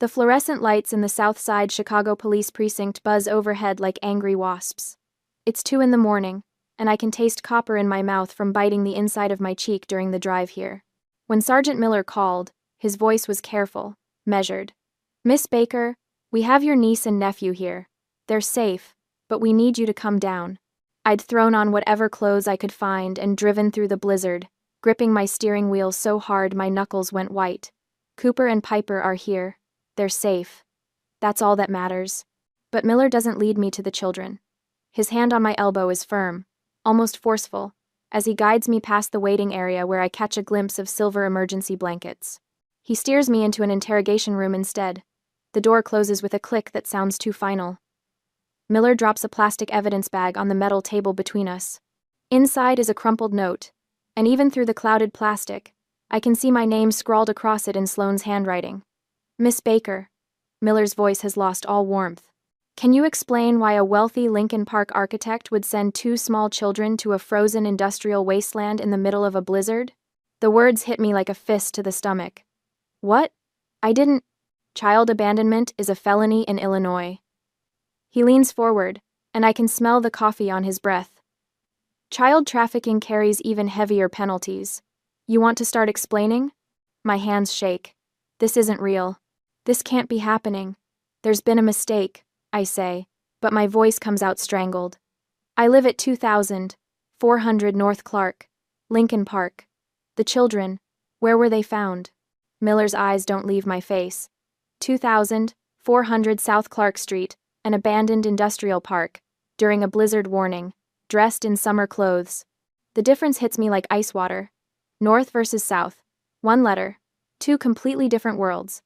The fluorescent lights in the South Side Chicago Police Precinct buzz overhead like angry wasps. It's 2 in the morning, and I can taste copper in my mouth from biting the inside of my cheek during the drive here. When Sergeant Miller called, his voice was careful, measured. "Miss Baker, we have your niece and nephew here. They're safe, but we need you to come down." I'd thrown on whatever clothes I could find and driven through the blizzard, gripping my steering wheel so hard my knuckles went white. Cooper and Piper are here. They're safe. That's all that matters. But Miller doesn't lead me to the children. His hand on my elbow is firm, almost forceful, as he guides me past the waiting area where I catch a glimpse of silver emergency blankets. He steers me into an interrogation room instead. The door closes with a click that sounds too final. Miller drops a plastic evidence bag on the metal table between us. Inside is a crumpled note, and even through the clouded plastic, I can see my name scrawled across it in Sloane's handwriting. "Miss Baker." Miller's voice has lost all warmth. "Can you explain why a wealthy Lincoln Park architect would send 2 small children to a frozen industrial wasteland in the middle of a blizzard?" The words hit me like a fist to the stomach. "What? I didn't—" "Child abandonment is a felony in Illinois." He leans forward, and I can smell the coffee on his breath. "Child trafficking carries even heavier penalties. You want to start explaining?" My hands shake. This isn't real. This can't be happening. There's been a mistake, I say, but my voice comes out strangled. "I live at 2400 North Clark, Lincoln Park. The children, where were they found?" Miller's eyes don't leave my face. 2400 South Clark Street, an abandoned industrial park, during a blizzard warning, dressed in summer clothes. The difference hits me like ice water. North versus south. 1 letter. 2 completely different worlds.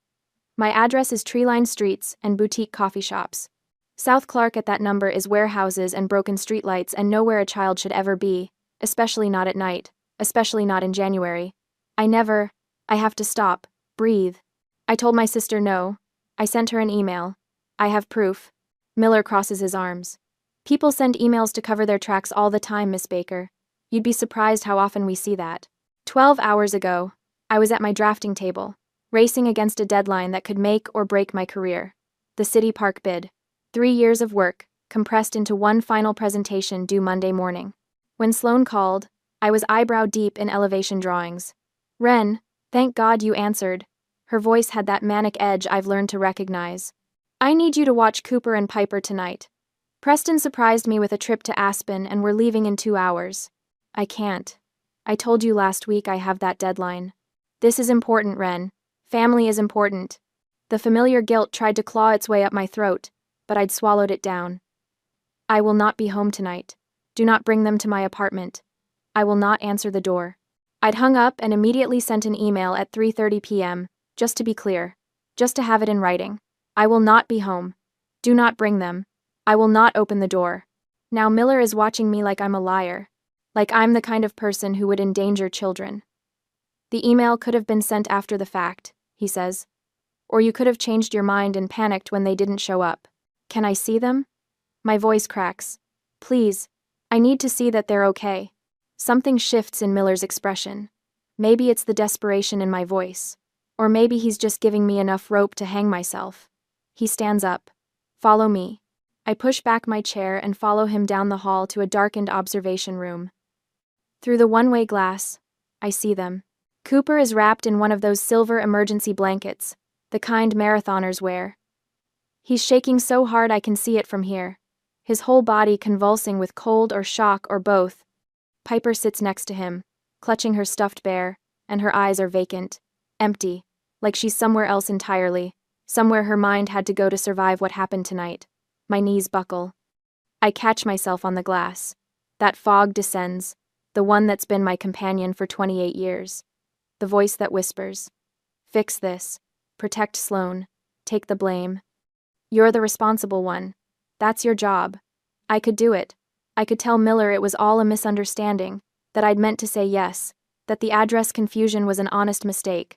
My address is tree-lined streets and boutique coffee shops. South Clark at that number is warehouses and broken streetlights and nowhere a child should ever be, especially not at night, especially not in January. I have to stop, breathe. I told my sister no. I sent her an email. I have proof. Miller crosses his arms. "People send emails to cover their tracks all the time, Miss Baker. You'd be surprised how often we see that. 12 hours ago, I was at my drafting table, racing against a deadline that could make or break my career. The city park bid. 3 years of work, compressed into one final presentation due Monday morning. When Sloane called, I was eyebrow deep in elevation drawings. "Wren, thank God you answered." Her voice had that manic edge I've learned to recognize. "I need you to watch Cooper and Piper tonight. Preston surprised me with a trip to Aspen and we're leaving in 2 hours. I can't. I told you last week I have that deadline. This is important, Wren. Family is important." The familiar guilt tried to claw its way up my throat, but I'd swallowed it down. "I will not be home tonight. Do not bring them to my apartment. I will not answer the door." I'd hung up and immediately sent an email at 3:30 p.m., just to be clear, just to have it in writing. "I will not be home. Do not bring them. I will not open the door." Now Miller is watching me like I'm a liar, like I'm the kind of person who would endanger children. "The email could have been sent after the fact," he says. "Or you could have changed your mind and panicked when they didn't show up. Can I see them?" My voice cracks. "Please, I need to see that they're okay." Something shifts in Miller's expression. Maybe it's the desperation in my voice. Or maybe he's just giving me enough rope to hang myself. He stands up. "Follow me." I push back my chair and follow him down the hall to a darkened observation room. Through the one-way glass, I see them. Cooper is wrapped in one of those silver emergency blankets, the kind marathoners wear. He's shaking so hard I can see it from here, his whole body convulsing with cold or shock or both. Piper sits next to him, clutching her stuffed bear, and her eyes are vacant, empty, like she's somewhere else entirely, somewhere her mind had to go to survive what happened tonight. My knees buckle. I catch myself on the glass. That fog descends, the one that's been my companion for 28 years. The voice that whispers, "Fix this. Protect Sloane. Take the blame. You're the responsible one. That's your job." I could do it. I could tell Miller it was all a misunderstanding, that I'd meant to say yes, that the address confusion was an honest mistake.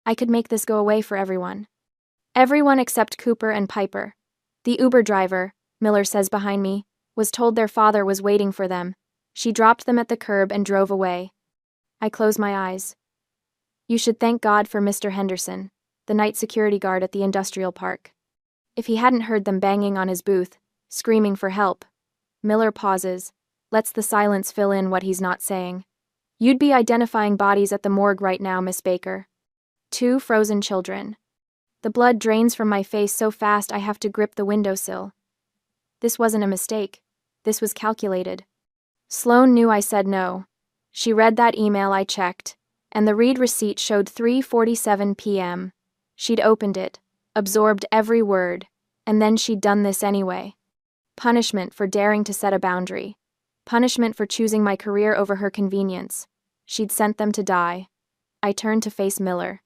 I could make this go away for everyone. Everyone except Cooper and Piper. The Uber driver, Miller says behind me, was told their father was waiting for them. She dropped them at the curb and drove away. I close my eyes. "You should thank God for Mr. Henderson." the night security guard at the industrial park. If he hadn't heard them banging on his booth, screaming for help. Miller pauses, lets the silence fill in what he's not saying. You'd be identifying bodies at the morgue right now, Miss Baker. 2 frozen children. The blood drains from my face so fast I have to grip the windowsill. This wasn't a mistake. This was calculated. Sloane knew I said no. She read that email I checked, and the read receipt showed 3:47 p.m. She'd opened it, absorbed every word, and then she'd done this anyway. Punishment for daring to set a boundary. Punishment for choosing my career over her convenience. She'd sent them to die. I turned to face Miller.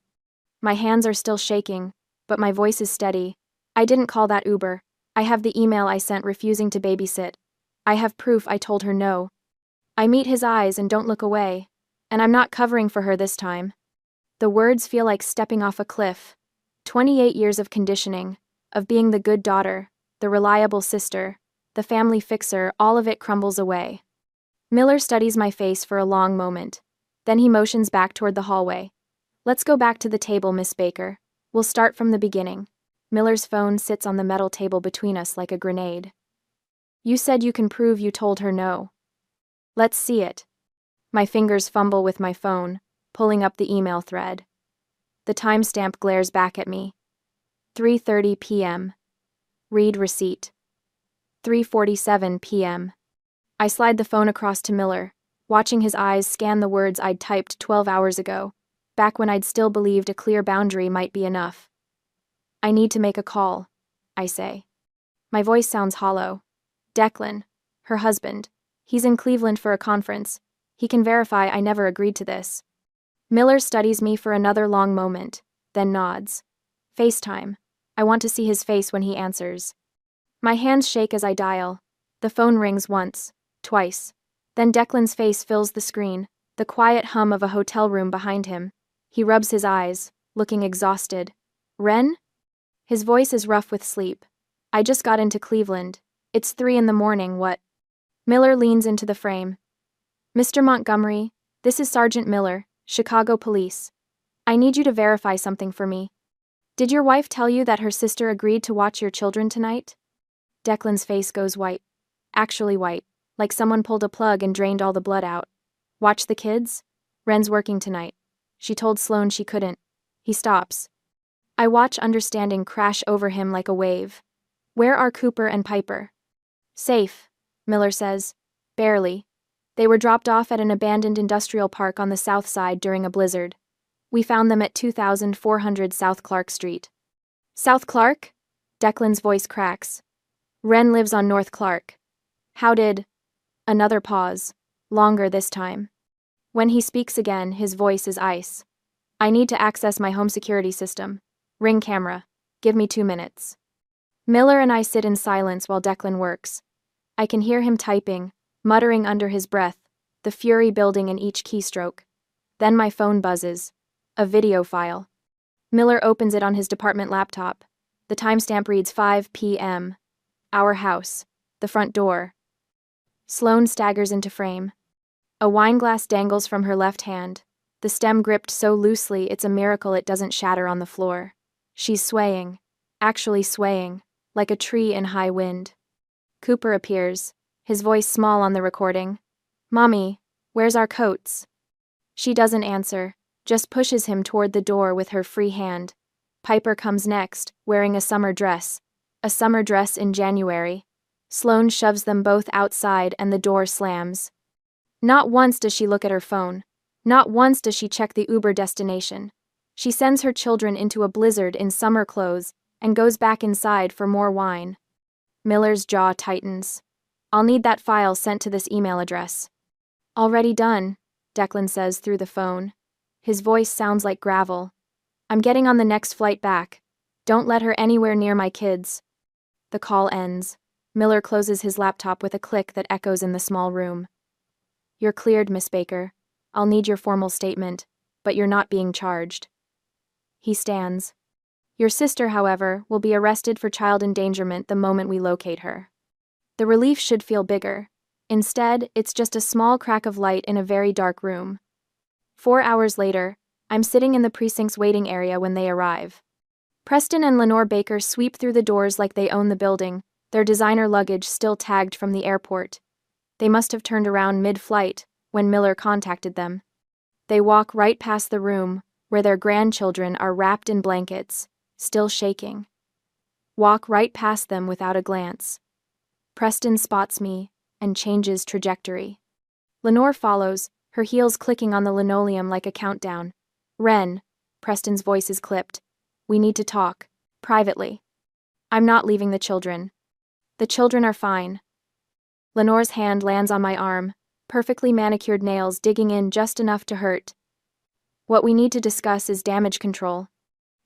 My hands are still shaking, but my voice is steady. I didn't call that Uber. I have the email I sent refusing to babysit. I have proof I told her no. I meet his eyes and don't look away, and I'm not covering for her this time. The words feel like stepping off a cliff. 28 years of conditioning, of being the good daughter, the reliable sister, the family fixer, all of it crumbles away. Miller studies my face for a long moment. Then he motions back toward the hallway. Let's go back to the table, Miss Baker. We'll start from the beginning. Miller's phone sits on the metal table between us like a grenade. You said you can prove you told her no. Let's see it. My fingers fumble with my phone, pulling up the email thread. The timestamp glares back at me. 3:30 p.m. Read receipt. 3:47 p.m. I slide the phone across to Miller, watching his eyes scan the words I'd typed 12 hours ago, back when I'd still believed a clear boundary might be enough. I need to make a call, I say. My voice sounds hollow. Declan, her husband, he's in Cleveland for a conference. He can verify I never agreed to this. Miller studies me for another long moment, then nods. FaceTime. I want to see his face when he answers. My hands shake as I dial. The phone rings once, twice. Then Declan's face fills the screen, the quiet hum of a hotel room behind him. He rubs his eyes, looking exhausted. Ren? His voice is rough with sleep. I just got into Cleveland. It's 3 a.m, what? Miller leans into the frame. Mr. Montgomery, this is Sergeant Miller, Chicago Police. I need you to verify something for me. Did your wife tell you that her sister agreed to watch your children tonight? Declan's face goes white. Actually white, like someone pulled a plug and drained all the blood out. Watch the kids? Ren's working tonight. She told Sloane she couldn't. He stops. I watch understanding crash over him like a wave. Where are Cooper and Piper? Safe, Miller says. Barely. They were dropped off at an abandoned industrial park on the south side during a blizzard. We found them at 2400 South Clark Street. South Clark? Declan's voice cracks. Ren lives on North Clark. How did... Another pause. Longer this time. When he speaks again, his voice is ice. I need to access my home security system. Ring camera. Give me 2 minutes. Miller and I sit in silence while Declan works. I can hear him typing, muttering under his breath, the fury building in each keystroke. Then my phone buzzes. A video file. Miller opens it on his department laptop. The timestamp reads 5 p.m. Our house. The front door. Sloane staggers into frame. A wineglass dangles from her left hand, the stem gripped so loosely it's a miracle it doesn't shatter on the floor. She's swaying, actually swaying, like a tree in high wind. Cooper appears, his voice small on the recording. Mommy, where's our coats? She doesn't answer, just pushes him toward the door with her free hand. Piper comes next, wearing a summer dress in January. Sloane shoves them both outside and the door slams. Not once does she look at her phone. Not once does she check the Uber destination. She sends her children into a blizzard in summer clothes and goes back inside for more wine. Miller's jaw tightens. I'll need that file sent to this email address. Already done, Declan says through the phone. His voice sounds like gravel. I'm getting on the next flight back. Don't let her anywhere near my kids. The call ends. Miller closes his laptop with a click that echoes in the small room. You're cleared, Miss Baker. I'll need your formal statement, but you're not being charged. He stands. Your sister, however, will be arrested for child endangerment the moment we locate her. The relief should feel bigger. Instead, it's just a small crack of light in a very dark room. 4 hours later, I'm sitting in the precinct's waiting area when they arrive. Preston and Lenore Baker sweep through the doors like they own the building, their designer luggage still tagged from the airport. They must have turned around mid-flight when Miller contacted them. They walk right past the room where their grandchildren are wrapped in blankets, still shaking. Walk right past them without a glance. Preston spots me and changes trajectory. Lenore follows, her heels clicking on the linoleum like a countdown. "Ren," Preston's voice is clipped. "We need to talk. Privately. I'm not leaving the children. The children are fine." Lenore's hand lands on my arm, perfectly manicured nails digging in just enough to hurt. "What we need to discuss is damage control.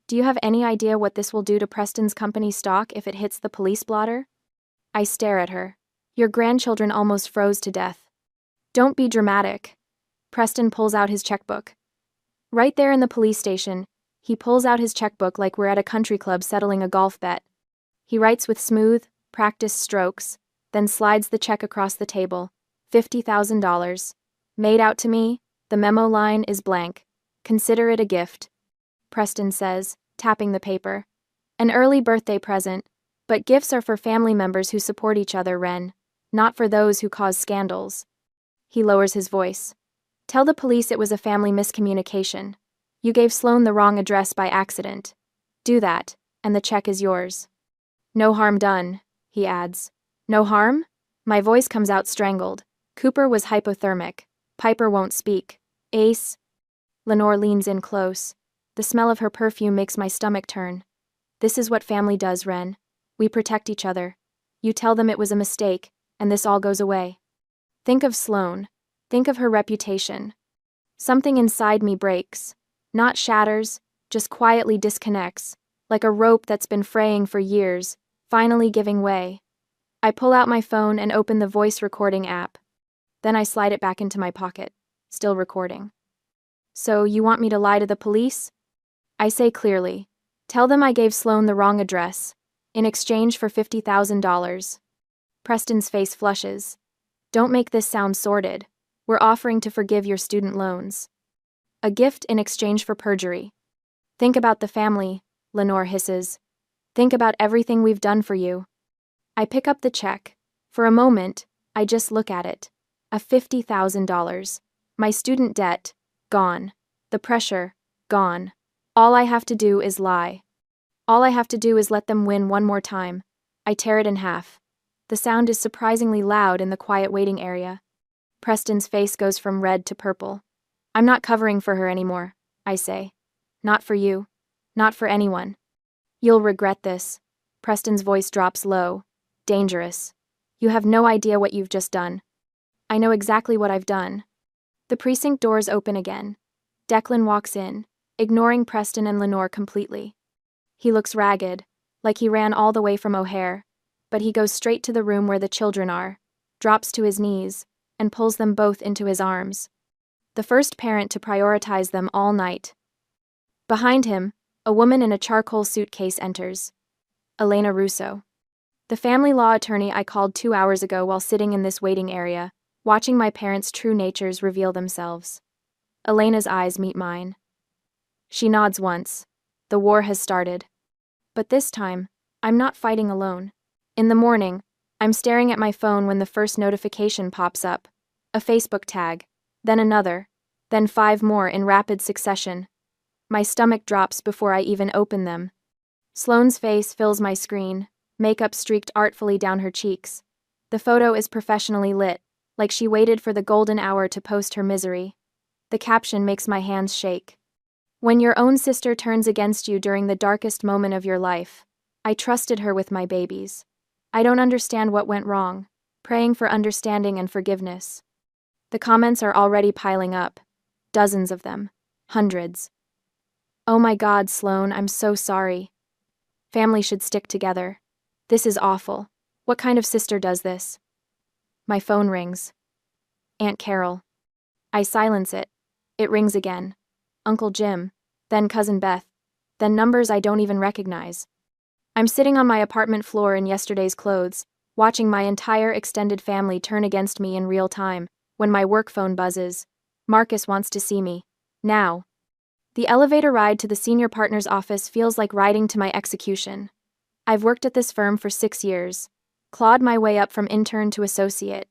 Do you have any idea what this will do to Preston's company stock if it hits the police blotter?" I stare at her. "Your grandchildren almost froze to death." "Don't be dramatic." Preston pulls out his checkbook. Right there in the police station, he pulls out his checkbook like we're at a country club settling a golf bet. He writes with smooth, practiced strokes, then slides the check across the table. $50,000. Made out to me, the memo line is blank. Consider it a gift. Preston says, tapping the paper. "An early birthday present, but gifts are for family members who support each other, Ren, not for those who cause scandals." He lowers his voice. "Tell the police it was a family miscommunication. You gave Sloan the wrong address by accident. Do that, and the check is yours." "No harm done," he adds. "No harm?" My voice comes out strangled. Cooper was hypothermic. Piper won't speak. Ace. Lenore leans in close. The smell of her perfume makes my stomach turn. "This is what family does, Ren. We protect each other. You tell them it was a mistake, and this all goes away." Think of Sloan. Think of her reputation. Something inside me breaks. Not shatters, just quietly disconnects, like a rope that's been fraying for years, finally giving way. I pull out my phone and open the voice recording app. Then I slide it back into my pocket, still recording. "So, you want me to lie to the police?" I say clearly. "Tell them I gave Sloan the wrong address, in exchange for $50,000. Preston's face flushes. "Don't make this sound sordid. We're offering to forgive your student loans." "A gift in exchange for perjury." "Think about the family," Lenore hisses. "Think about everything we've done for you." I pick up the check. For a moment, I just look at it. A $50,000. My student debt, gone. The pressure, gone. All I have to do is lie. All I have to do is let them win one more time. I tear it in half. The sound is surprisingly loud in the quiet waiting area. Preston's face goes from red to purple. "I'm not covering for her anymore," I say. "Not for you. Not for anyone. You'll regret this." Preston's voice drops low. "Dangerous. You have no idea what you've just done." I know exactly what I've done. The precinct doors open again. Declan walks in, ignoring Preston and Lenore completely. He looks ragged, like he ran all the way from O'Hare, but he goes straight to the room where the children are, drops to his knees, and pulls them both into his arms. The first parent to prioritize them all night. Behind him, a woman in a charcoal suitcase enters. Elena Russo. The family law attorney I called 2 hours ago while sitting in this waiting area, watching my parents' true natures reveal themselves. Elena's eyes meet mine. She nods once. The war has started. But this time, I'm not fighting alone. In the morning, I'm staring at my phone when the first notification pops up. A Facebook tag, then another, then 5 more in rapid succession. My stomach drops before I even open them. Sloane's face fills my screen, makeup streaked artfully down her cheeks. The photo is professionally lit, like she waited for the golden hour to post her misery. The caption makes my hands shake. "When your own sister turns against you during the darkest moment of your life, I trusted her with my babies. I don't understand what went wrong. Praying for understanding and forgiveness." The comments are already piling up. Dozens of them. Hundreds. "Oh my God, Sloan, I'm so sorry. Family should stick together. This is awful. What kind of sister does this?" My phone rings. Aunt Carol. I silence it. It rings again. Uncle Jim, then Cousin Beth, then numbers I don't even recognize. I'm sitting on my apartment floor in yesterday's clothes, watching my entire extended family turn against me in real time, when my work phone buzzes. Marcus wants to see me. Now. The elevator ride to the senior partner's office feels like riding to my execution. I've worked at this firm for 6 years, clawed my way up from intern to associate.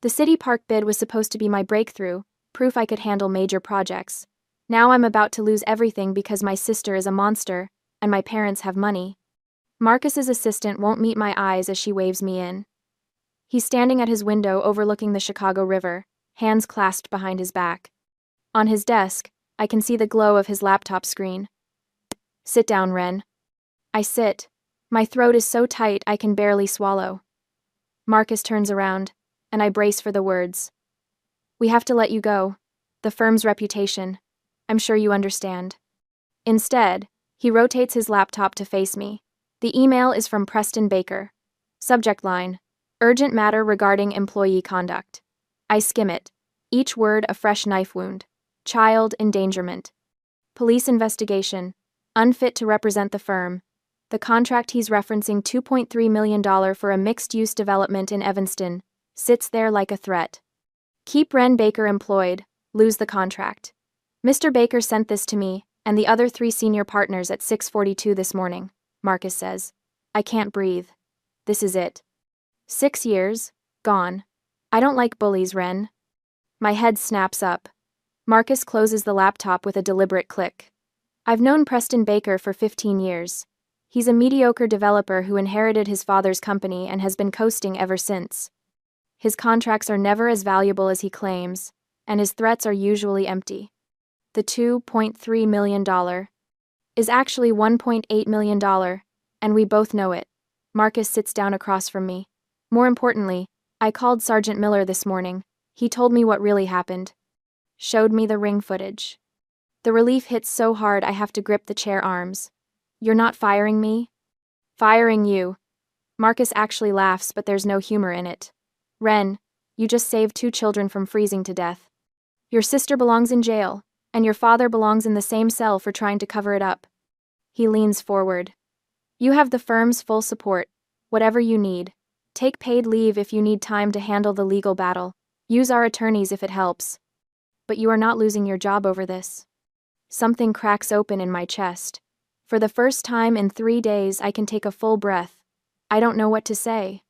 The city park bid was supposed to be my breakthrough, proof I could handle major projects. Now I'm about to lose everything because my sister is a monster, and my parents have money. Marcus's assistant won't meet my eyes as she waves me in. He's standing at his window overlooking the Chicago River, hands clasped behind his back. On his desk, I can see the glow of his laptop screen. Sit down, Ren. I sit. My throat is so tight I can barely swallow. Marcus turns around, and I brace for the words. We have to let you go. The firm's reputation. I'm sure you understand. Instead, he rotates his laptop to face me. The email is from Preston Baker. Subject line: urgent matter regarding employee conduct. I skim it. Each word a fresh knife wound. Child endangerment. Police investigation. Unfit to represent the firm. The contract he's referencing, $2.3 million for a mixed-use development in Evanston, sits there like a threat. Keep Ren Baker employed, lose the contract. Mr. Baker sent this to me and the other 3 senior partners at 6:42 this morning, Marcus says. I can't breathe. This is it. 6 years, gone. I don't like bullies, Ren. My head snaps up. Marcus closes the laptop with a deliberate click. I've known Preston Baker for 15 years. He's a mediocre developer who inherited his father's company and has been coasting ever since. His contracts are never as valuable as he claims, and his threats are usually empty. The $2.3 million is actually $1.8 million, and we both know it. Marcus sits down across from me. More importantly, I called Sergeant Miller this morning. He told me what really happened. Showed me the ring footage. The relief hits so hard I have to grip the chair arms. You're not firing me? Firing you. Marcus actually laughs, but there's no humor in it. Ren, you just saved 2 children from freezing to death. Your sister belongs in jail, and your father belongs in the same cell for trying to cover it up. He leans forward. You have the firm's full support, whatever you need. Take paid leave if you need time to handle the legal battle. Use our attorneys if it helps. But you are not losing your job over this. Something cracks open in my chest. For the first time in 3 days, I can take a full breath. I don't know what to say.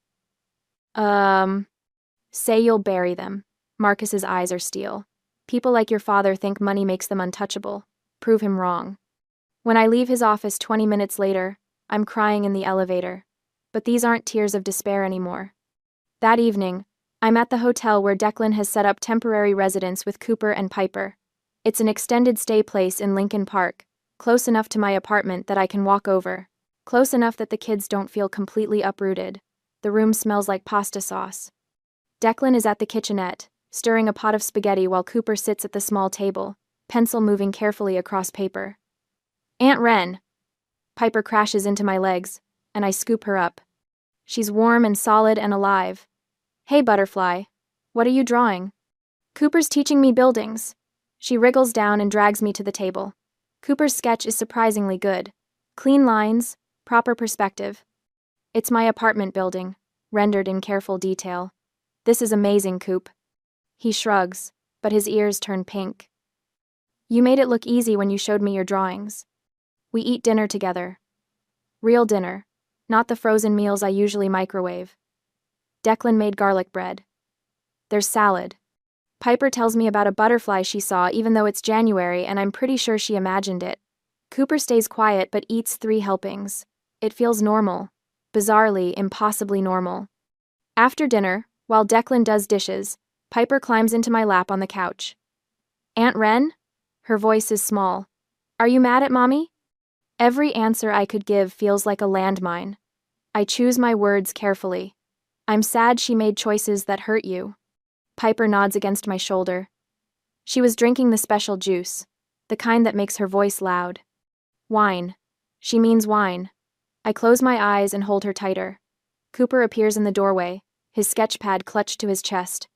Say you'll bury them. Marcus's eyes are steel. People like your father think money makes them untouchable. Prove him wrong. When I leave his office 20 minutes later, I'm crying in the elevator. But these aren't tears of despair anymore. That evening, I'm at the hotel where Declan has set up temporary residence with Cooper and Piper. It's an extended stay place in Lincoln Park, close enough to my apartment that I can walk over, close enough that the kids don't feel completely uprooted. The room smells like pasta sauce. Declan is at the kitchenette, stirring a pot of spaghetti while Cooper sits at the small table, pencil moving carefully across paper. Aunt Ren! Piper crashes into my legs, and I scoop her up. She's warm and solid and alive. Hey, Butterfly. What are you drawing? Cooper's teaching me buildings. She wriggles down and drags me to the table. Cooper's sketch is surprisingly good. Clean lines, proper perspective. It's my apartment building, rendered in careful detail. This is amazing, Coop. He shrugs, but his ears turn pink. You made it look easy when you showed me your drawings. We eat dinner together. Real dinner, not the frozen meals I usually microwave. Declan made garlic bread. There's salad. Piper tells me about a butterfly she saw even though it's January and I'm pretty sure she imagined it. Cooper stays quiet but eats 3 helpings. It feels normal. Bizarrely, impossibly normal. After dinner, while Declan does dishes, Piper climbs into my lap on the couch. Aunt Ren? Her voice is small. Are you mad at Mommy? Every answer I could give feels like a landmine. I choose my words carefully. I'm sad she made choices that hurt you. Piper nods against my shoulder. She was drinking the special juice, the kind that makes her voice loud. Wine. She means wine. I close my eyes and hold her tighter. Cooper appears in the doorway, his sketchpad clutched to his chest.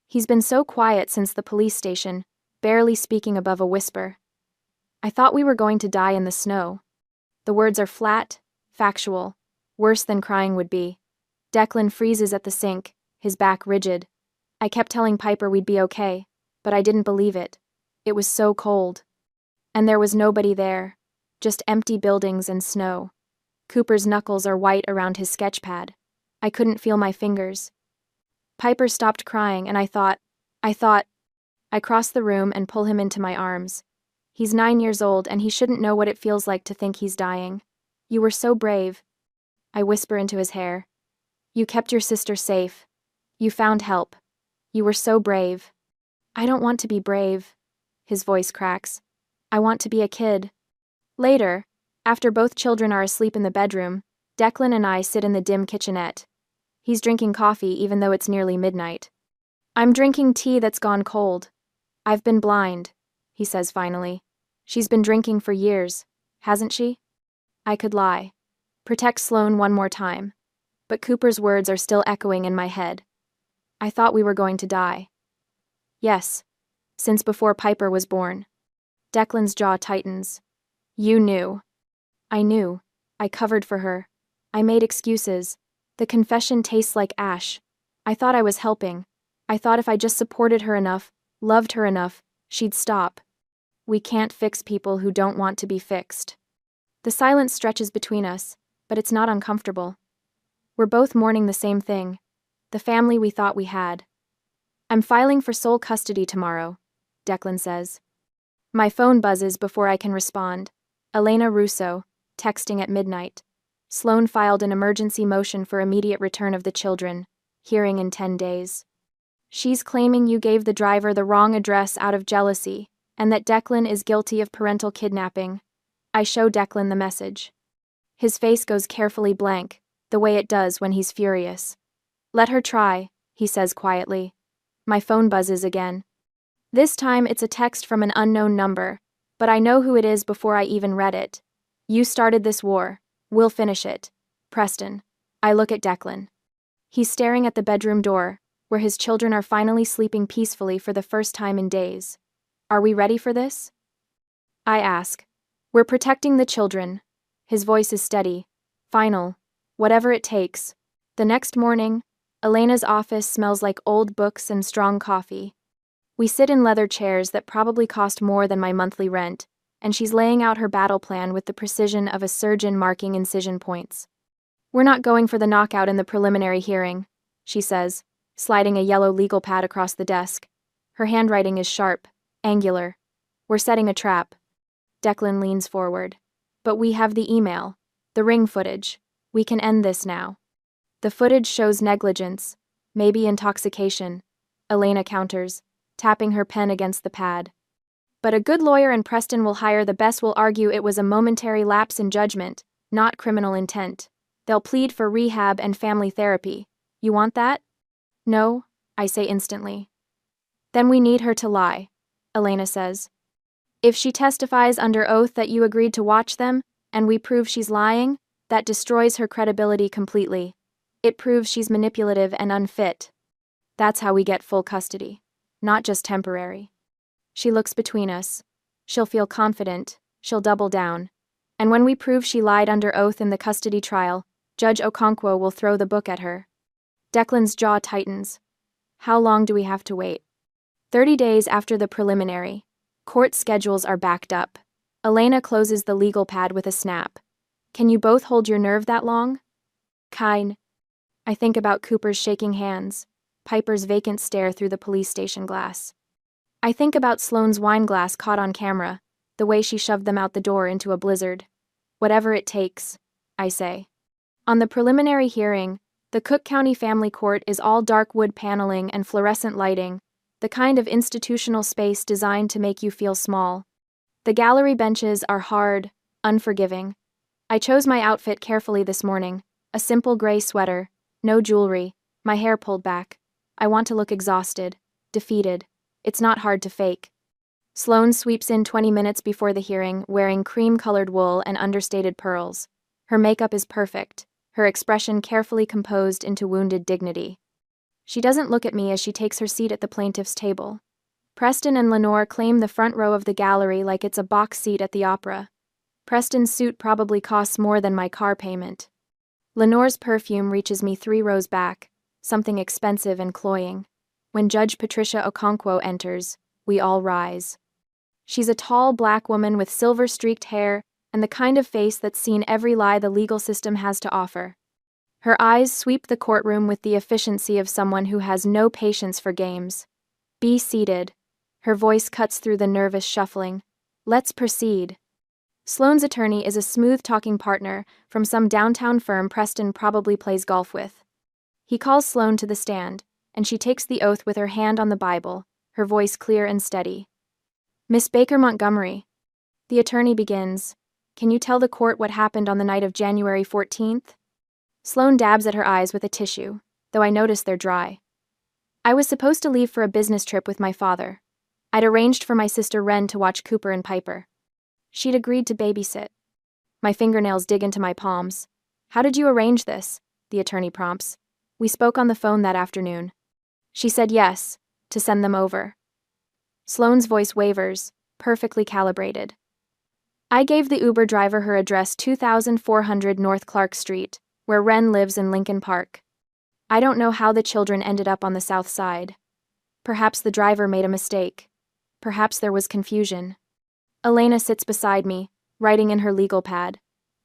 He's been so quiet since the police station, barely speaking above a whisper. I thought we were going to die in the snow. The words are flat, factual, worse than crying would be. Declan freezes at the sink, his back rigid. I kept telling Piper we'd be okay, but I didn't believe it. It was so cold. And there was nobody there, just empty buildings and snow. Cooper's knuckles are white around his sketch pad. I couldn't feel my fingers. Piper stopped crying, and I thought, I cross the room and pull him into my arms. He's 9 years old, and he shouldn't know what it feels like to think he's dying. You were so brave. I whisper into his hair. You kept your sister safe. You found help. You were so brave. I don't want to be brave. His voice cracks. I want to be a kid. Later, after both children are asleep in the bedroom, Declan and I sit in the dim kitchenette. He's drinking coffee even though it's nearly midnight. I'm drinking tea that's gone cold. I've been blind, he says finally. She's been drinking for years, hasn't she? I could lie. Protect Sloane one more time. But Cooper's words are still echoing in my head. I thought we were going to die. Yes, since before Piper was born. Declan's jaw tightens. You knew. I knew. I covered for her. I made excuses. The confession tastes like ash. I thought I was helping. I thought if I just supported her enough, loved her enough, she'd stop. We can't fix people who don't want to be fixed. The silence stretches between us, but it's not uncomfortable. We're both mourning the same thing, the family we thought we had. I'm filing for sole custody tomorrow, Declan says. My phone buzzes before I can respond. Elena Russo, texting at midnight. Sloane filed an emergency motion for immediate return of the children, hearing in 10 days. She's claiming you gave the driver the wrong address out of jealousy, and that Declan is guilty of parental kidnapping. I show Declan the message. His face goes carefully blank, the way it does when he's furious. Let her try, he says quietly. My phone buzzes again. This time it's a text from an unknown number, but I know who it is before I even read it. You started this war. We'll finish it. Preston. I look at Declan. He's staring at the bedroom door, where his children are finally sleeping peacefully for the first time in days. Are we ready for this? I ask. We're protecting the children. His voice is steady. Final. Whatever it takes. The next morning, Elena's office smells like old books and strong coffee. We sit in leather chairs that probably cost more than my monthly rent, and she's laying out her battle plan with the precision of a surgeon marking incision points. We're not going for the knockout in the preliminary hearing, she says, sliding a yellow legal pad across the desk. Her handwriting is sharp, angular. We're setting a trap. Declan leans forward. But we have the email, the ring footage. We can end this now. The footage shows negligence, maybe intoxication, Elena counters, tapping her pen against the pad. But a good lawyer and Preston will hire the best will argue it was a momentary lapse in judgment, not criminal intent. They'll plead for rehab and family therapy. You want that? No, I say instantly. Then we need her to lie, Elena says. If she testifies under oath that you agreed to watch them, and we prove she's lying, that destroys her credibility completely. It proves she's manipulative and unfit. That's how we get full custody, not just temporary. She looks between us. She'll feel confident, she'll double down. And when we prove she lied under oath in the custody trial, Judge Okonkwo will throw the book at her. Declan's jaw tightens. How long do we have to wait? 30 days after the preliminary. Court schedules are backed up. Elena closes the legal pad with a snap. Can you both hold your nerve that long? Kind. I think about Cooper's shaking hands, Piper's vacant stare through the police station glass. I think about Sloane's wine glass caught on camera, the way she shoved them out the door into a blizzard. Whatever it takes, I say. On the preliminary hearing, the Cook County Family Court is all dark wood paneling and fluorescent lighting, the kind of institutional space designed to make you feel small. The gallery benches are hard, unforgiving. I chose my outfit carefully this morning, a simple gray sweater, no jewelry, my hair pulled back. I want to look exhausted, defeated. It's not hard to fake. Sloane sweeps in 20 minutes before the hearing, wearing cream-colored wool and understated pearls. Her makeup is perfect, her expression carefully composed into wounded dignity. She doesn't look at me as she takes her seat at the plaintiff's table. Preston and Lenore claim the front row of the gallery like it's a box seat at the opera. Preston's suit probably costs more than my car payment. Lenore's perfume reaches me 3 rows back, something expensive and cloying. When Judge Patricia Okonkwo enters, we all rise. She's a tall black woman with silver-streaked hair and the kind of face that's seen every lie the legal system has to offer. Her eyes sweep the courtroom with the efficiency of someone who has no patience for games. Be seated. Her voice cuts through the nervous shuffling. Let's proceed. Sloane's attorney is a smooth-talking partner from some downtown firm Preston probably plays golf with. He calls Sloane to the stand, and she takes the oath with her hand on the Bible, her voice clear and steady. Miss Baker Montgomery. The attorney begins. Can you tell the court what happened on the night of January 14th? Sloane dabs at her eyes with a tissue, though I notice they're dry. I was supposed to leave for a business trip with my father. I'd arranged for my sister Wren to watch Cooper and Piper. She'd agreed to babysit. My fingernails dig into my palms. How did you arrange this? The attorney prompts. We spoke on the phone that afternoon. She said yes, to send them over. Sloane's voice wavers, perfectly calibrated. I gave the Uber driver her address 2400 North Clark Street, where Wren lives in Lincoln Park. I don't know how the children ended up on the south side. Perhaps the driver made a mistake. Perhaps there was confusion. Elena sits beside me, writing in her legal pad.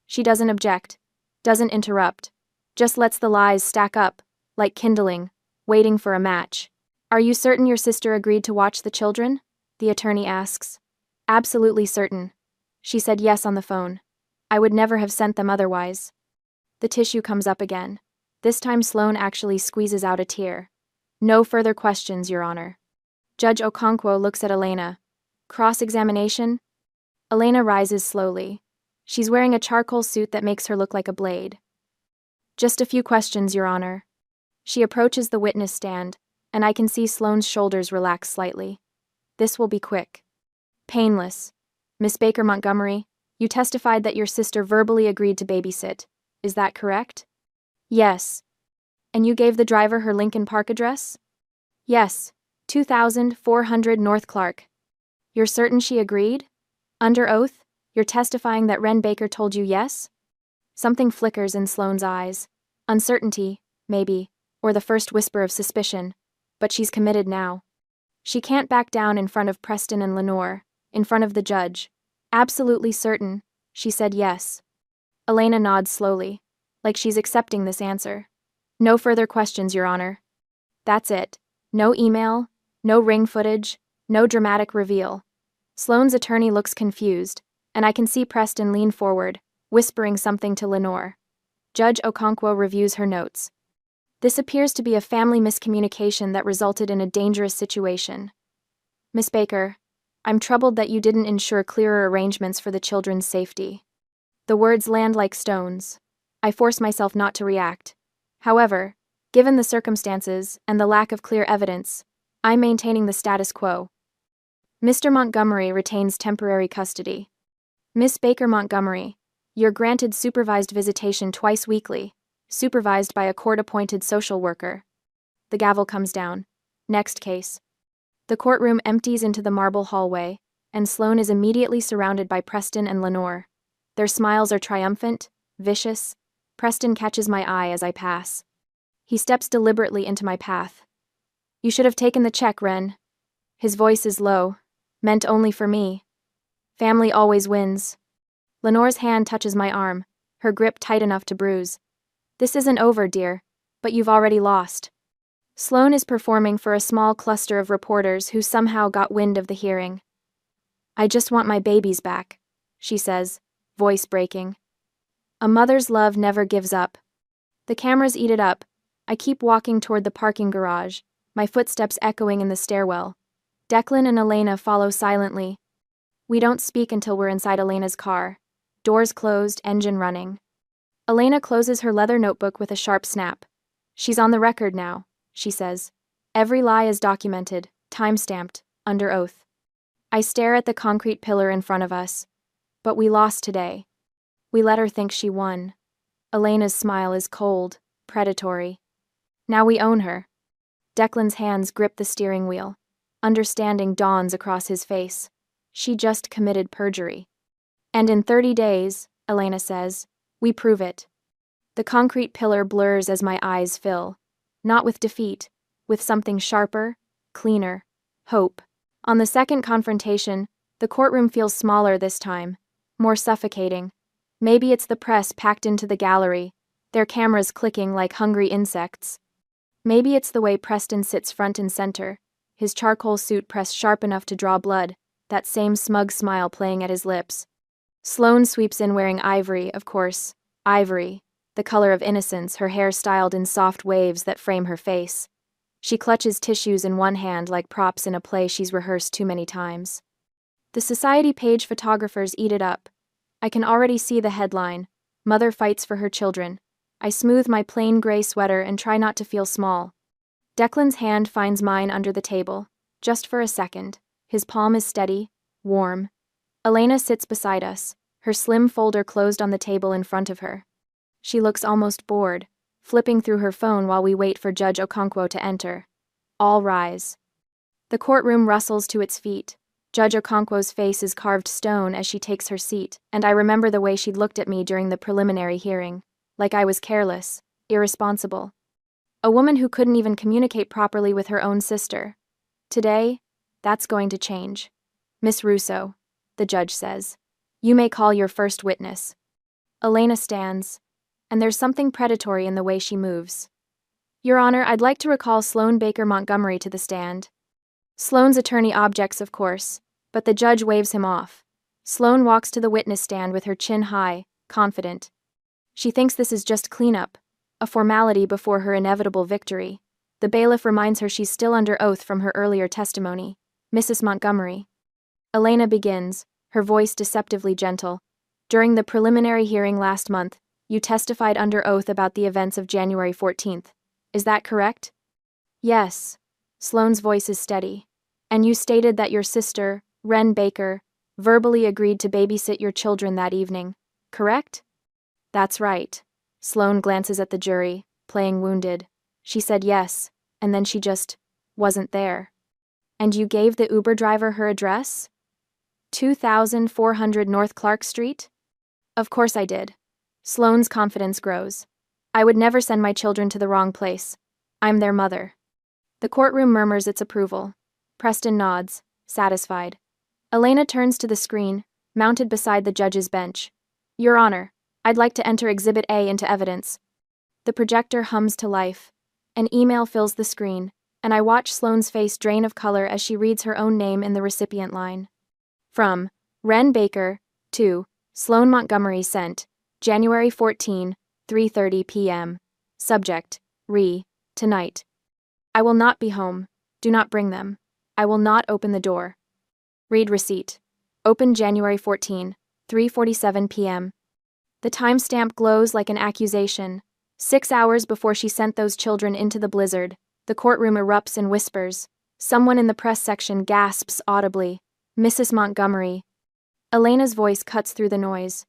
She doesn't object, doesn't interrupt, just lets the lies stack up, like kindling, waiting for a match. Are you certain your sister agreed to watch the children? The attorney asks. Absolutely certain. She said yes on the phone. I would never have sent them otherwise. The tissue comes up again. This time Sloane actually squeezes out a tear. No further questions, Your Honor. Judge Okonkwo looks at Elena. Cross-examination? Elena rises slowly. She's wearing a charcoal suit that makes her look like a blade. Just a few questions, Your Honor. She approaches the witness stand, and I can see Sloane's shoulders relax slightly. This will be quick. Painless. Miss Baker Montgomery, you testified that your sister verbally agreed to babysit. Is that correct? Yes. And you gave the driver her Lincoln Park address? Yes, 2400 North Clark. You're certain she agreed? Under oath, you're testifying that Wren Baker told you yes? Something flickers in Sloane's eyes. Uncertainty, maybe, or the first whisper of suspicion. But she's committed now. She can't back down in front of Preston and Lenore, in front of the judge. Absolutely certain, she said yes. Elena nods slowly, like she's accepting this answer. No further questions, Your Honor. That's it. No email, no ring footage, no dramatic reveal. Sloane's attorney looks confused, and I can see Preston lean forward, whispering something to Lenore. Judge Okonkwo reviews her notes. This appears to be a family miscommunication that resulted in a dangerous situation. Miss Baker, I'm troubled that you didn't ensure clearer arrangements for the children's safety. The words land like stones. I force myself not to react. However, given the circumstances and the lack of clear evidence, I'm maintaining the status quo. Mr. Montgomery retains temporary custody. Miss Baker Montgomery, you're granted supervised visitation twice weekly, supervised by a court-appointed social worker. The gavel comes down. Next case. The courtroom empties into the marble hallway, and Sloane is immediately surrounded by Preston and Lenore. Their smiles are triumphant, vicious. Preston catches my eye as I pass. He steps deliberately into my path. You should have taken the check, Wren. His voice is low, meant only for me. Family always wins. Lenore's hand touches my arm, her grip tight enough to bruise. This isn't over, dear, but you've already lost. Sloane is performing for a small cluster of reporters who somehow got wind of the hearing. I just want my babies back, she says, voice breaking. A mother's love never gives up. The cameras eat it up. I keep walking toward the parking garage, my footsteps echoing in the stairwell. Declan and Elena follow silently. We don't speak until we're inside Elena's car. Doors closed, engine running. Elena closes her leather notebook with a sharp snap. She's on the record now, she says. Every lie is documented, time-stamped, under oath. I stare at the concrete pillar in front of us. But we lost today. We let her think she won. Elena's smile is cold, predatory. Now we own her. Declan's hands grip the steering wheel. Understanding dawns across his face. She just committed perjury. And in 30 days, Elena says, we prove it. The concrete pillar blurs as my eyes fill. Not with defeat, with something sharper, cleaner, hope. On the second confrontation, The courtroom feels smaller this time, more suffocating. Maybe it's the press packed into the gallery, their cameras clicking like hungry insects. Maybe it's the way Preston sits front and center, his charcoal suit pressed sharp enough to draw blood, that same smug smile playing at his lips. Sloane sweeps in wearing ivory, of course, ivory, the color of innocence, her hair styled in soft waves that frame her face. She clutches tissues in one hand like props in a play she's rehearsed too many times. The society page photographers eat it up. I can already see the headline, "Mother Fights for Her Children." I smooth my plain gray sweater and try not to feel small. Declan's hand finds mine under the table, just for a second. His palm is steady, warm. Elena sits beside us, her slim folder closed on the table in front of her. She looks almost bored, flipping through her phone while we wait for Judge Okonkwo to enter. All rise. The courtroom rustles to its feet. Judge Okonkwo's face is carved stone as she takes her seat, and I remember the way she'd looked at me during the preliminary hearing, like I was careless, irresponsible. A woman who couldn't even communicate properly with her own sister. Today, that's going to change. "Miss Russo," the judge says, "you may call your first witness." Elena stands, and there's something predatory in the way she moves. "Your Honor, I'd like to recall Sloane Baker Montgomery to the stand." Sloane's attorney objects, of course, but the judge waves him off. Sloane walks to the witness stand with her chin high, confident. She thinks this is just cleanup, a formality before her inevitable victory. The bailiff reminds her she's still under oath from her earlier testimony. "Mrs. Montgomery." Elena begins, her voice deceptively gentle. "During the preliminary hearing last month, you testified under oath about the events of January 14th. Is that correct?" "Yes." Sloane's voice is steady. "And you stated that your sister, Wren Baker, verbally agreed to babysit your children that evening, correct?" "That's right." Sloane glances at the jury, playing wounded. She said yes, and then she just wasn't there. "And you gave the Uber driver her address? 2400 North Clark Street?" "Of course I did." Sloane's confidence grows. "I would never send my children to the wrong place. I'm their mother." The courtroom murmurs its approval. Preston nods, satisfied. Elena turns to the screen, mounted beside the judge's bench. "Your Honor, I'd like to enter Exhibit A into evidence." The projector hums to life. An email fills the screen, and I watch Sloane's face drain of color as she reads her own name in the recipient line. From Wren Baker to Sloane Montgomery sent, January 14, 3:30 p.m. Subject, tonight. I will not be home. Do not bring them. I will not open the door. Read receipt. Open January 14, 3:47 p.m. The timestamp glows like an accusation. 6 hours before she sent those children into the blizzard, the courtroom erupts in whispers. Someone in the press section gasps audibly, "Mrs. Montgomery." Elena's voice cuts through the noise.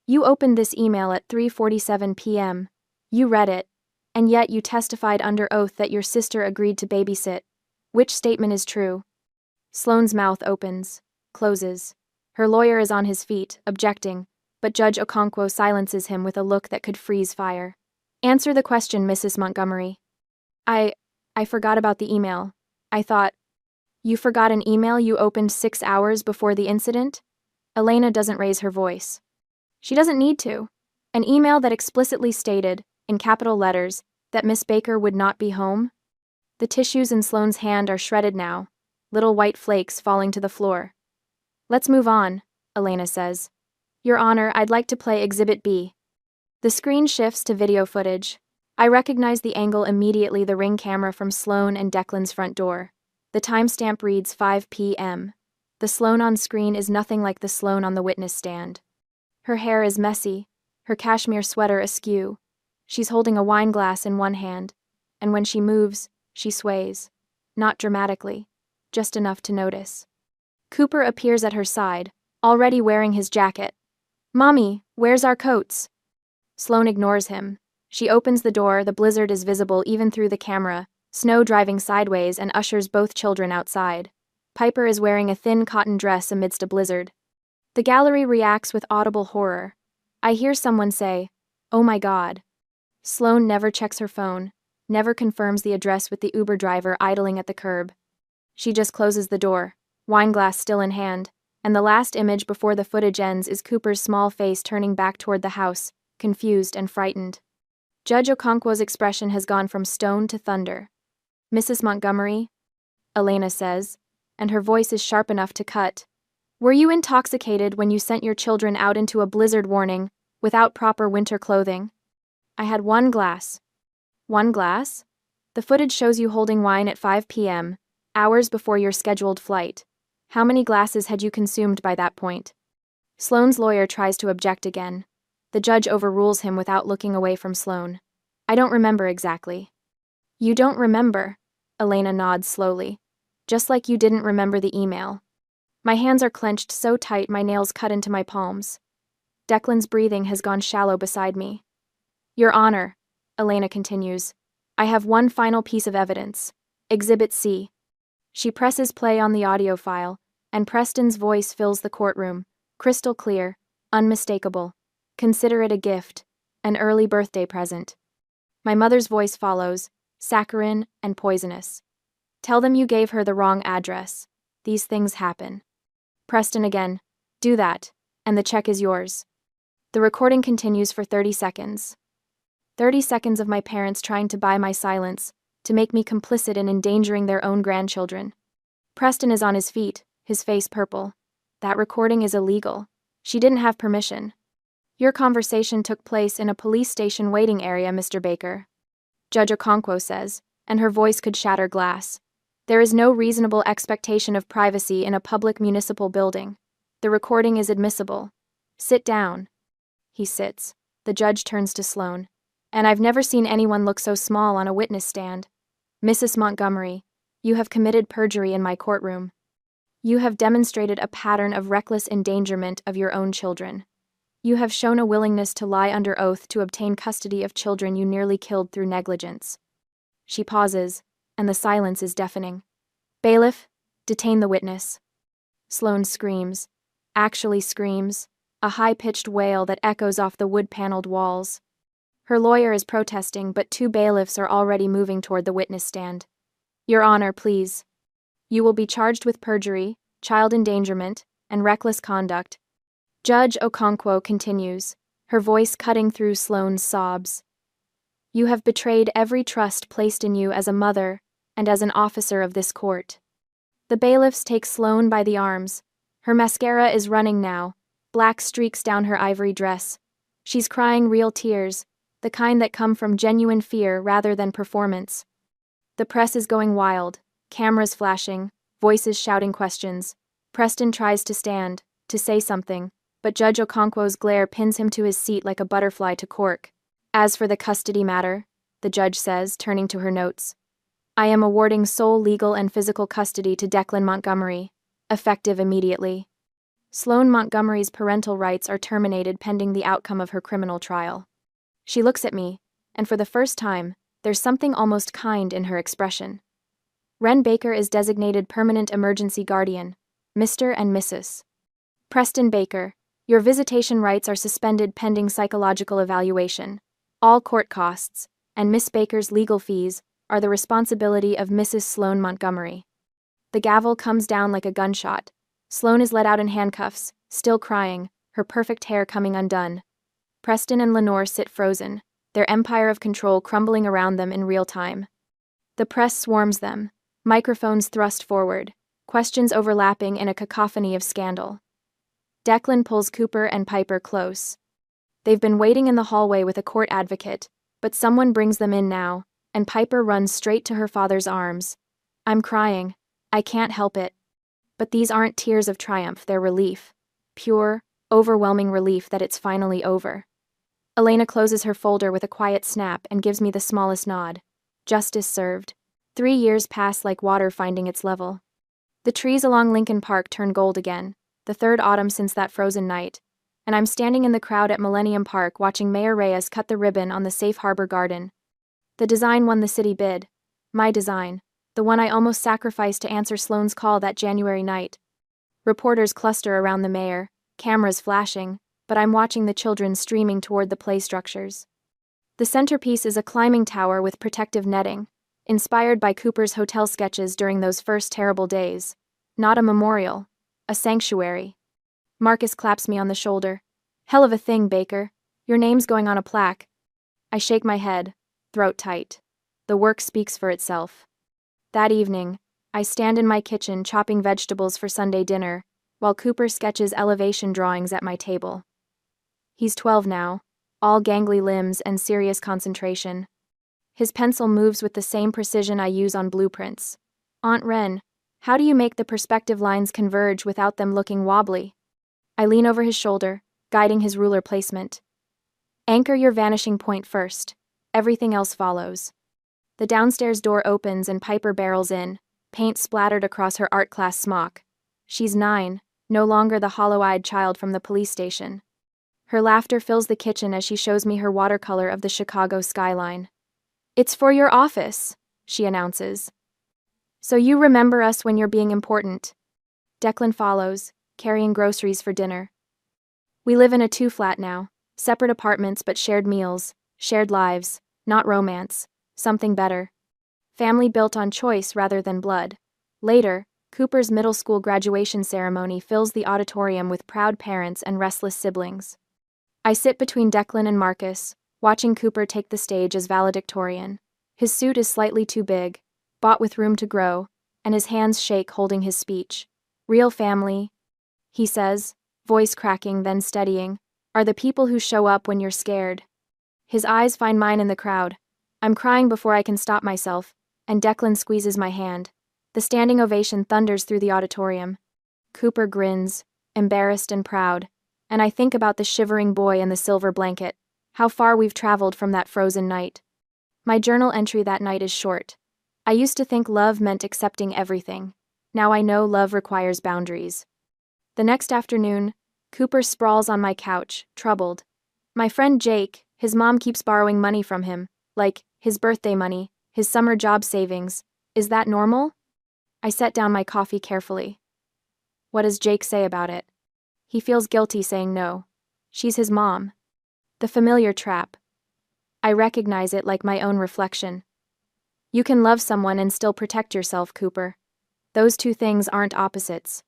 "You opened this email at 3:47 p.m. You read it, and yet you testified under oath that your sister agreed to babysit. Which statement is true?" Sloane's mouth opens, closes. Her lawyer is on his feet, objecting, but Judge Okonkwo silences him with a look that could freeze fire. "Answer the question, Mrs. Montgomery." I forgot about the email. I thought." "You forgot an email you opened 6 hours before the incident?" Elena doesn't raise her voice. She doesn't need to. An email that explicitly stated, in capital letters, that Miss Baker would not be home? The tissues in Sloane's hand are shredded now, little white flakes falling to the floor. "Let's move on," Elena says. "Your Honor, I'd like to play Exhibit B." The screen shifts to video footage. I recognize the angle immediately, the ring camera from Sloane and Declan's front door. The timestamp reads 5 p.m. The Sloane on screen is nothing like the Sloane on the witness stand. Her hair is messy, her cashmere sweater askew. She's holding a wine glass in one hand, and when she moves, she sways. Not dramatically, just enough to notice. Cooper appears at her side, already wearing his jacket. "Mommy, where's our coats?" Sloane ignores him. She opens the door, the blizzard is visible even through the camera, snow driving sideways, and ushers both children outside. Piper is wearing a thin cotton dress amidst a blizzard. The gallery reacts with audible horror. I hear someone say, "Oh my God." Sloane never checks her phone, never confirms the address with the Uber driver idling at the curb. She just closes the door, wine glass still in hand, and the last image before the footage ends is Cooper's small face turning back toward the house, confused and frightened. Judge Okonkwo's expression has gone from stone to thunder. "Mrs. Montgomery," Elena says, and her voice is sharp enough to cut. "Were you intoxicated when you sent your children out into a blizzard warning, without proper winter clothing?" "I had 1 glass." "1 glass? The footage shows you holding wine at 5 p.m., hours before your scheduled flight. How many glasses had you consumed by that point?" Sloane's lawyer tries to object again. The judge overrules him without looking away from Sloane. "I don't remember exactly." "You don't remember?" Elena nods slowly. "Just like you didn't remember the email." My hands are clenched so tight my nails cut into my palms. Declan's breathing has gone shallow beside me. "Your Honor," Elena continues, "I have one final piece of evidence. Exhibit C." She presses play on the audio file, and Preston's voice fills the courtroom, crystal clear, unmistakable. "Consider it a gift, an early birthday present." My mother's voice follows, saccharine and poisonous. "Tell them you gave her the wrong address. These things happen." Preston again, "Do that, and the check is yours." The recording continues for 30 seconds. 30 seconds of my parents trying to buy my silence, to make me complicit in endangering their own grandchildren. Preston is on his feet, his face purple. "That recording is illegal. She didn't have permission." "Your conversation took place in a police station waiting area, Mr. Baker," Judge Okonkwo says, and her voice could shatter glass. "There is no reasonable expectation of privacy in a public municipal building. The recording is admissible. Sit down." He sits. The judge turns to Sloane. "And I've never seen anyone look so small on a witness stand. Mrs. Montgomery, you have committed perjury in my courtroom. You have demonstrated a pattern of reckless endangerment of your own children. You have shown a willingness to lie under oath to obtain custody of children you nearly killed through negligence." She pauses, and the silence is deafening. "Bailiff, detain the witness." Sloane screams, actually screams, a high-pitched wail that echoes off the wood-paneled walls. Her lawyer is protesting, but 2 bailiffs are already moving toward the witness stand. "Your Honor, please. You will be charged with perjury, child endangerment, and reckless conduct." Judge Okonkwo continues, her voice cutting through Sloane's sobs. "You have betrayed every trust placed in you as a mother and as an officer of this court." The bailiffs take Sloane by the arms. Her mascara is running now, black streaks down her ivory dress. She's crying real tears, the kind that come from genuine fear rather than performance. The press is going wild, cameras flashing, voices shouting questions. Preston tries to stand, to say something, but Judge Okonkwo's glare pins him to his seat like a butterfly to cork. "As for the custody matter," the judge says, turning to her notes, "I am awarding sole legal and physical custody to Declan Montgomery, effective immediately. Sloane Montgomery's parental rights are terminated pending the outcome of her criminal trial." She looks at me, and for the first time, there's something almost kind in her expression. "Wren Baker is designated permanent emergency guardian, Mr. and Mrs. Preston Baker. Your visitation rights are suspended pending psychological evaluation. All court costs, and Miss Baker's legal fees, are the responsibility of Mrs. Sloane Montgomery." The gavel comes down like a gunshot. Sloane is let out in handcuffs, still crying, her perfect hair coming undone. Preston and Lenore sit frozen, their empire of control crumbling around them in real time. The press swarms them, microphones thrust forward, questions overlapping in a cacophony of scandal. Declan pulls Cooper and Piper close. They've been waiting in the hallway with a court advocate, but someone brings them in now, and Piper runs straight to her father's arms. "I'm crying. I can't help it." But these aren't tears of triumph, they're relief. Pure, overwhelming relief that it's finally over. Elena closes her folder with a quiet snap and gives me the smallest nod. Justice served. 3 years pass like water finding its level. The trees along Lincoln Park turn gold again, the 3rd autumn since that frozen night, and I'm standing in the crowd at Millennium Park watching Mayor Reyes cut the ribbon on the Safe Harbor Garden. The design won the city bid. My design, the one I almost sacrificed to answer Sloane's call that January night. Reporters cluster around the mayor, cameras flashing, but I'm watching the children streaming toward the play structures. The centerpiece is a climbing tower with protective netting, inspired by Cooper's hotel sketches during those first terrible days. Not a memorial, a sanctuary. Marcus claps me on the shoulder. Hell of a thing, Baker. Your name's going on a plaque. I shake my head, throat tight. The work speaks for itself. That evening, I stand in my kitchen chopping vegetables for Sunday dinner, while Cooper sketches elevation drawings at my table. He's 12 now, all gangly limbs and serious concentration. His pencil moves with the same precision I use on blueprints. Aunt Wren, how do you make the perspective lines converge without them looking wobbly? I lean over his shoulder, guiding his ruler placement. Anchor your vanishing point first. Everything else follows. The downstairs door opens and Piper barrels in, paint splattered across her art class smock. She's 9, no longer the hollow-eyed child from the police station. Her laughter fills the kitchen as she shows me her watercolor of the Chicago skyline. It's for your office, she announces. So you remember us when you're being important. Declan follows, carrying groceries for dinner. We live in a 2-flat now, separate apartments but shared meals, shared lives, not romance, something better. Family built on choice rather than blood. Later, Cooper's middle school graduation ceremony fills the auditorium with proud parents and restless siblings. I sit between Declan and Marcus, watching Cooper take the stage as valedictorian. His suit is slightly too big, bought with room to grow, and his hands shake holding his speech. Real family, he says, voice cracking then steadying, are the people who show up when you're scared. His eyes find mine in the crowd. I'm crying before I can stop myself, and Declan squeezes my hand. The standing ovation thunders through the auditorium. Cooper grins, embarrassed and proud, and I think about the shivering boy in the silver blanket, how far we've traveled from that frozen night. My journal entry that night is short. I used to think love meant accepting everything. Now I know love requires boundaries. The next afternoon, Cooper sprawls on my couch, troubled. My friend Jake, his mom keeps borrowing money from him, like his birthday money, his summer job savings. Is that normal? I set down my coffee carefully. What does Jake say about it? He feels guilty saying no. She's his mom. The familiar trap. I recognize it like my own reflection. You can love someone and still protect yourself, Cooper. Those two things aren't opposites.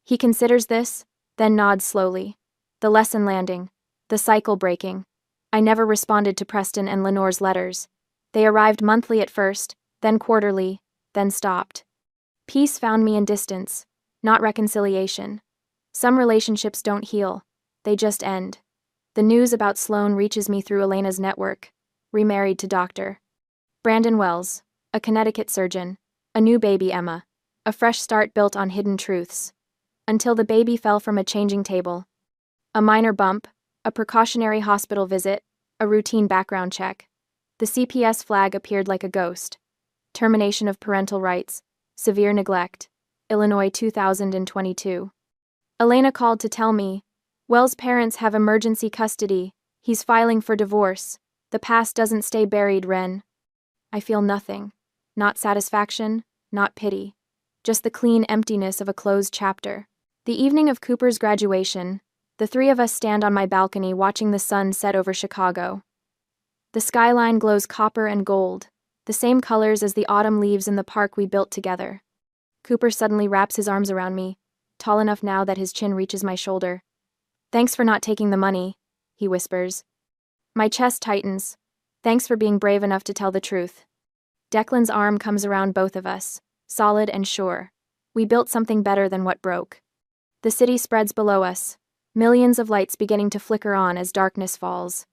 He considers this, then nods slowly. The lesson landing. The cycle breaking. I never responded to Preston and Lenore's letters. They arrived monthly at first, then quarterly, then stopped. Peace found me in distance, not reconciliation. Some relationships don't heal, they just end. The news about Sloan reaches me through Elena's network, remarried to Dr. Brandon Wells, a Connecticut surgeon, a new baby Emma, a fresh start built on hidden truths. Until the baby fell from a changing table. A minor bump, a precautionary hospital visit, a routine background check. The CPS flag appeared like a ghost. Termination of parental rights, severe neglect, Illinois 2022. Elena called to tell me, Wells' parents have emergency custody, he's filing for divorce, the past doesn't stay buried, Wren. I feel nothing, not satisfaction, not pity, just the clean emptiness of a closed chapter. The evening of Cooper's graduation, the three of us stand on my balcony watching the sun set over Chicago. The skyline glows copper and gold, the same colors as the autumn leaves in the park we built together. Cooper suddenly wraps his arms around me, tall enough now that his chin reaches my shoulder. Thanks for not taking the money, he whispers. My chest tightens. Thanks for being brave enough to tell the truth. Declan's arm comes around both of us, solid and sure. We built something better than what broke. The city spreads below us, millions of lights beginning to flicker on as darkness falls.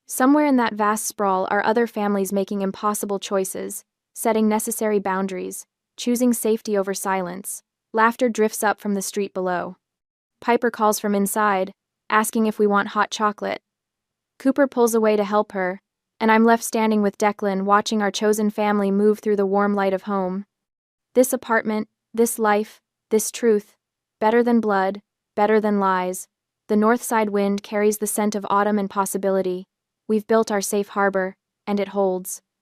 Somewhere in that vast sprawl are other families making impossible choices, setting necessary boundaries, choosing safety over silence. Laughter drifts up from the street below. Piper calls from inside, asking if we want hot chocolate. Cooper pulls away to help her, and I'm left standing with Declan watching our chosen family move through the warm light of home. This apartment, this life, this truth, better than blood, better than lies. The north side wind carries the scent of autumn and possibility. We've built our safe harbor, and it holds.